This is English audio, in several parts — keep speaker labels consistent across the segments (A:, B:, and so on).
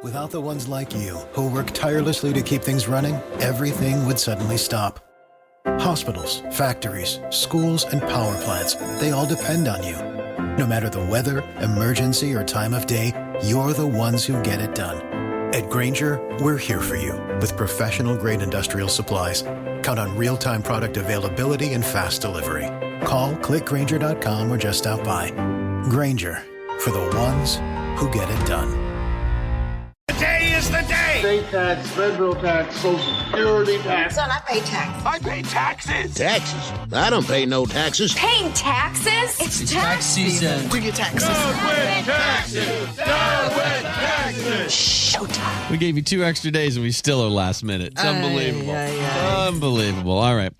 A: Without the ones like you, who work tirelessly to keep things running, everything would suddenly stop. Hospitals, factories, schools, and power plants, they all depend on you. No matter the weather, emergency, or time of day, you're the ones who get it done. At Grainger, we're here for you with professional-grade industrial supplies. Count on real-time product availability and fast delivery. Call, clickgrainger.com, or just stop by. Grainger, for the ones who get it done.
B: Today is the day!
C: State tax, federal tax, Social Security tax.
D: Son, I pay taxes.
B: I pay taxes!
E: Taxes? I don't pay no taxes.
D: Paying taxes? It's tax season.
F: Do your taxes.
B: Done with taxes! Done with taxes!
D: Showtime.
G: We gave you 2 extra days and we still are last minute. It's unbelievable. Unbelievable. All right.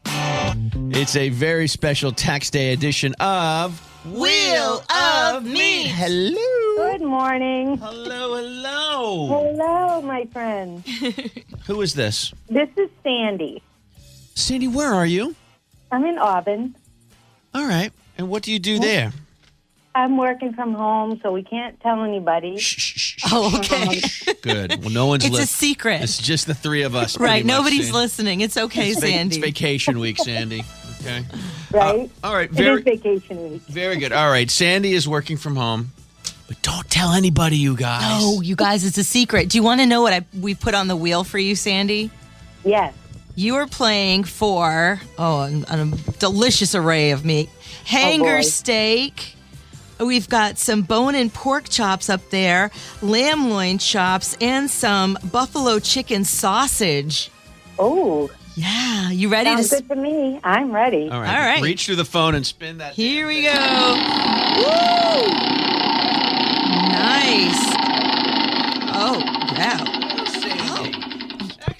G: It's a very special tax day edition of
F: Wheel of Meat.
G: Hello.
H: Good morning.
G: Hello, hello.
H: Hello, my friend.
G: Who is this?
H: This is Sandy.
G: Sandy, where are you?
H: I'm in Auburn.
G: All right. And what do you do there?
H: I'm working from home, so we can't tell anybody.
G: Shh.
F: Oh, okay.
G: Good. Well, no one's
F: It's a secret.
G: It's just the three of us.
F: Right.
G: pretty much,
F: Nobody's
G: Sandy.
F: listening. It's okay, Sandy.
G: It's vacation week, Sandy. Okay.
H: Right?
G: All right.
H: It is vacation week.
G: Very good. All right. Sandy is working from home, but don't tell anybody, you guys.
F: No, you guys, it's a secret. Do you want to know what we put on the wheel for you, Sandy?
H: Yes.
F: You are playing for, a delicious array of meat. Hanger
H: boy.
F: steak. We've got some bone-in pork chops up there, lamb loin chops, and some buffalo chicken sausage.
H: Oh,
F: Yeah, you ready
H: sounds
F: to...
H: good to me. I'm ready.
G: All right.
F: All right.
G: Reach through the phone and spin that.
F: Here we go. Woo! Nice. Oh, yeah.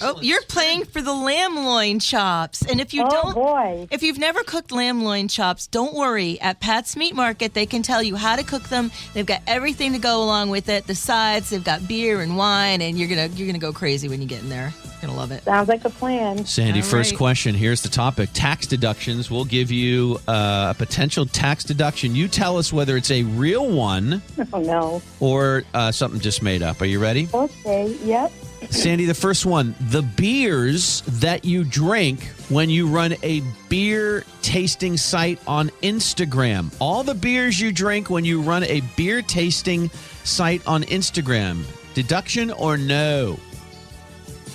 F: Oh, you're playing for the lamb loin chops. And if you
H: boy.
F: if you've never cooked lamb loin chops, don't worry. At Pat's Meat Market, they can tell you how to cook them. They've got everything to go along with it. The sides, they've got beer and wine, and you're gonna go crazy when you get in there. You're gonna love it.
H: Sounds like a plan.
G: Sandy,
F: All
G: first
F: right.
G: question. Here's the topic. Tax deductions. We'll give you a potential tax deduction. You tell us whether it's a real one
H: Oh, no.
G: or something just made up. Are you ready?
H: Okay, yep.
G: Sandy, the first one. The beers that you drink when you run a beer tasting site on Instagram. All the beers you drink when you run a beer tasting site on Instagram. Deduction or no?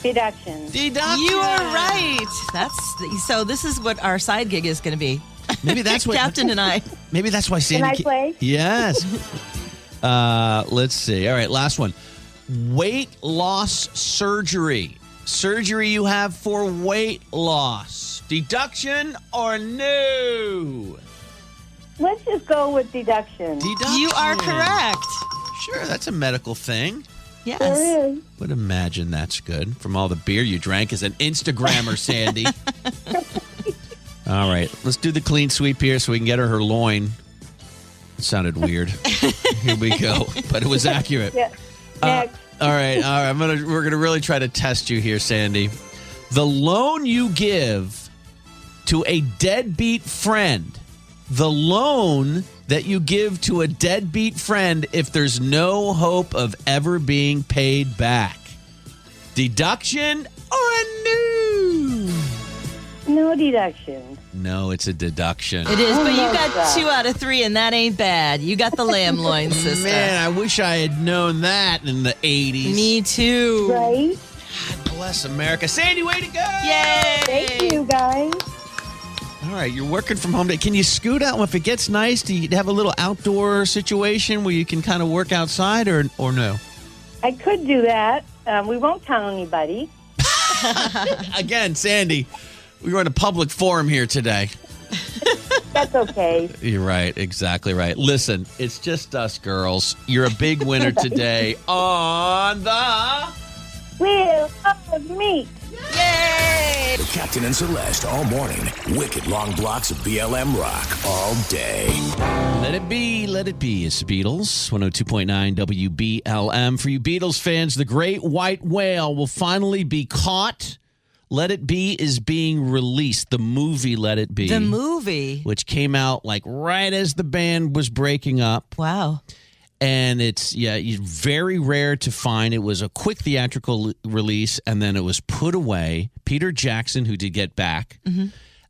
H: Deduction.
G: Deduction.
F: You are right. So this is what our side gig is going to be.
G: Maybe that's what
F: Captain and I.
G: Maybe that's why Sandy.
H: Can I play?
G: Yes. Let's see. All right, last one. Weight loss surgery. Surgery you have for weight loss. Deduction or no?
H: Let's just go with deduction.
G: Deduction.
F: You are correct.
G: Sure, that's a medical thing.
F: Yes.
H: There is.
G: Would imagine that's good from all the beer you drank as an Instagrammer, Sandy. All right, let's do the clean sweep here so we can get her loin. It sounded weird. Here we go, but it was accurate.
H: Yeah. Next.
G: All right. We're gonna really try to test you here, Sandy. The loan you give to a deadbeat friend. The loan that you give to a deadbeat friend if there's no hope of ever being paid back. Deduction or no?
H: No deduction.
G: No, it's a deduction.
F: It is, but you
H: Oh,
F: got
H: God.
F: 2 out of 3, and that ain't bad. You got the lamb loin, sister.
G: Man, I wish I had known that in the 80s.
F: Me too.
H: Right?
G: God bless America. Sandy, way to go!
F: Yay!
H: Thank you, guys.
G: All right, you're working from home today. Can you scoot out if it gets nice? Do you have a little outdoor situation where you can kind of work outside or no?
H: I could do that. We won't tell anybody.
G: Again, Sandy, we were in a public forum here today.
H: That's okay.
G: You're right. Exactly right. Listen, it's just us girls. You're a big winner today on the...
H: Wheel of Meat.
F: Yay!
E: The Captain and Celeste all morning. Wicked long blocks of BLM rock all day.
G: Let it be, let it be. It's Beatles, 102.9 WBLM. For you Beatles fans, the great white whale will finally be caught. Let It Be is being released. The movie Let It Be.
F: The movie.
G: Which came out like right as the band was breaking up.
F: Wow.
G: And it's very rare to find. It was a quick theatrical release, and then it was put away. Peter Jackson, who did Get Back,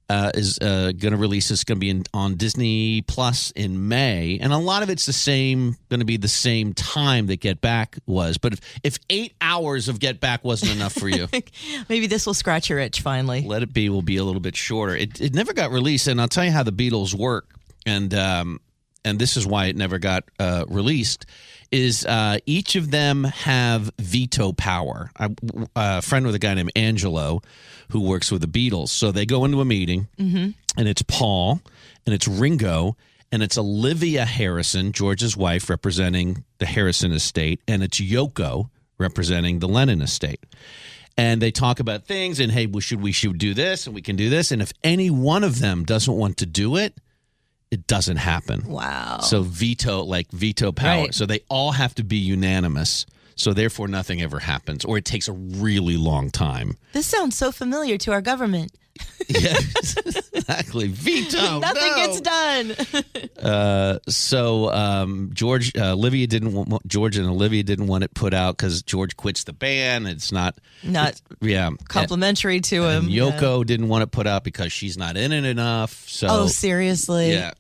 G: is going to release. It's going to be on Disney Plus in May, and a lot of it's going to be the same time that Get Back was. But if 8 hours of Get Back wasn't enough for you,
F: maybe this will scratch your itch finally.
G: Let It Be will be a little bit shorter. It never got released, and I'll tell you how the Beatles work, and this is why it never got released, is each of them have veto power. A friend with a guy named Angelo who works with the Beatles. So they go into a meeting, and it's Paul, and it's Ringo, and it's Olivia Harrison, George's wife, representing the Harrison estate, and it's Yoko, representing the Lennon estate. And they talk about things, and, hey, we should do this, and we can do this. And if any one of them doesn't want to do it, it doesn't happen.
F: Wow.
G: So veto power.
F: Right.
G: So they all have to be unanimous. So therefore nothing ever happens, or it takes a really long time.
F: This sounds so familiar to our government.
G: Yeah, exactly. Veto.
F: Nothing gets done.
G: So George and Olivia didn't want it put out because George quits the band. It's not
F: complimentary to him.
G: And Yoko didn't want it put out because she's not in it enough. So
F: seriously?
G: Yeah.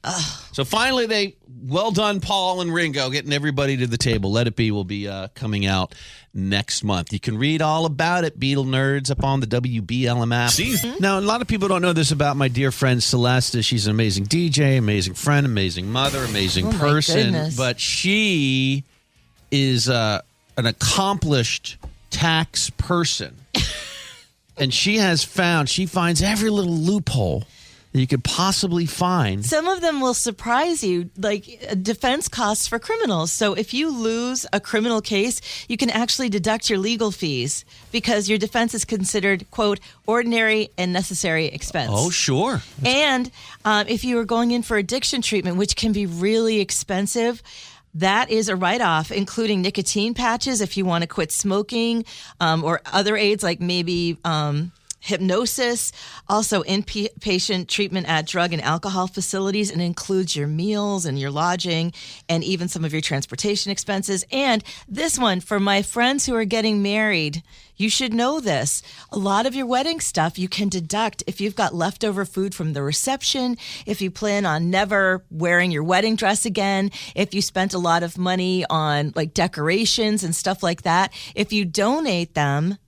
G: So finally, well done, Paul and Ringo, getting everybody to the table. Let It Be will be coming out next month. You can read all about it, Beatle nerds, up on the WBLM app. Now, a lot of people don't know this about my dear friend Celeste. She's an amazing DJ, amazing friend, amazing mother, amazing person. But she is an accomplished tax person. And she finds every little loophole that you could possibly find.
F: Some of them will surprise you, like defense costs for criminals. So if you lose a criminal case, you can actually deduct your legal fees because your defense is considered, quote, ordinary and necessary expense.
G: Oh, sure.
F: And if you are going in for addiction treatment, which can be really expensive, that is a write-off, including nicotine patches if you want to quit smoking, or other aids like maybe hypnosis, also inpatient treatment at drug and alcohol facilities, and includes your meals and your lodging and even some of your transportation expenses. And this one, for my friends who are getting married, you should know this. A lot of your wedding stuff you can deduct if you've got leftover food from the reception, if you plan on never wearing your wedding dress again, if you spent a lot of money on like decorations and stuff like that. If you donate them,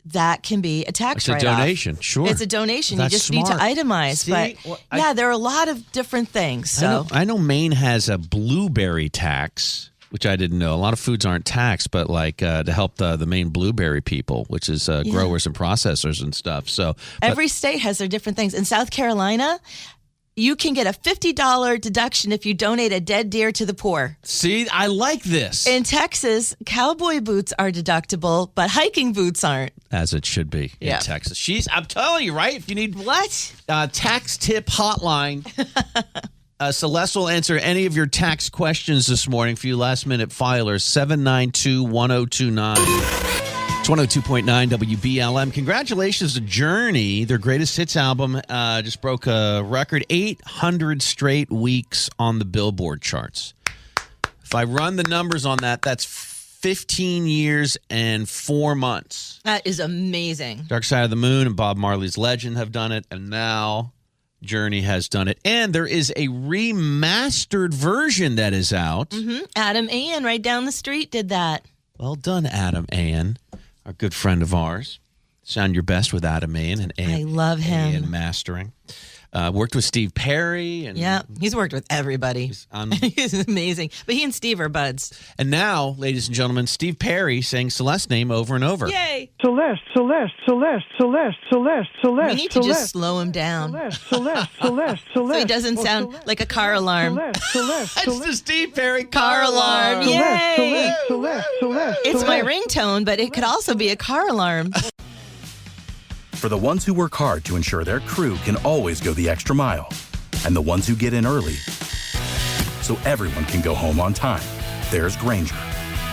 F: that can be a tax write-off.
G: It's a donation, sure.
F: It's a donation.
G: That's
F: you just
G: smart.
F: need to itemize.
G: See,
F: but there are a lot of different things. So
G: I know Maine has a blueberry tax, which I didn't know. A lot of foods aren't taxed, but like to help the Maine blueberry people, which is growers and processors and stuff. So
F: every state has their different things. In South Carolina, you can get a $50 deduction if you donate a dead deer to the poor.
G: See, I like this.
F: In Texas, cowboy boots are deductible, but hiking boots aren't.
G: As it should be in Texas. I'm telling you, right? If you need tax tip hotline, Celeste will answer any of your tax questions this morning for you last-minute filers, 792-1029. It's 102.9 WBLM. Congratulations to Journey. Their greatest hits album just broke a record, 800 straight weeks on the Billboard charts. If I run the numbers on that, that's 15 years and 4 months.
F: That is amazing.
G: Dark Side of the Moon and Bob Marley's Legend have done it, and now Journey has done it. And there is a remastered version that is out.
F: Mm-hmm. Adam Ian right down the street did that.
G: Well done, Adam Ian. Our good friend of ours. Sound Your Best with Adam Ian and
F: I love him.
G: Ian mastering. Worked with Steve Perry. And
F: yeah, he's worked with everybody. He's amazing. But he and Steve are buds.
G: And now, ladies and gentlemen, Steve Perry saying Celeste's name over and over.
F: Yay!
C: Celeste, Celeste, Celeste, Celeste, Celeste, Celeste.
F: We need to just slow him down.
C: Celeste, Celeste, Celeste, Celeste.
F: So he doesn't sound like a car alarm.
C: Celeste,
G: That's the Steve Perry
F: car alarm. Yay!
C: Celeste, Celeste.
F: It's my ringtone, but it could also be a car alarm.
I: For the ones who work hard to ensure their crew can always go the extra mile, and the ones who get in early so everyone can go home on time, there's Grainger,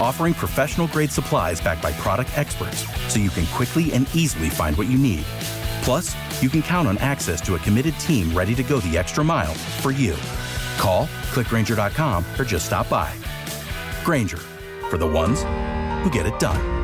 I: offering professional-grade supplies backed by product experts so you can quickly and easily find what you need. Plus, you can count on access to a committed team ready to go the extra mile for you. Call, click Grainger.com, or just stop by. Grainger, for the ones who get it done.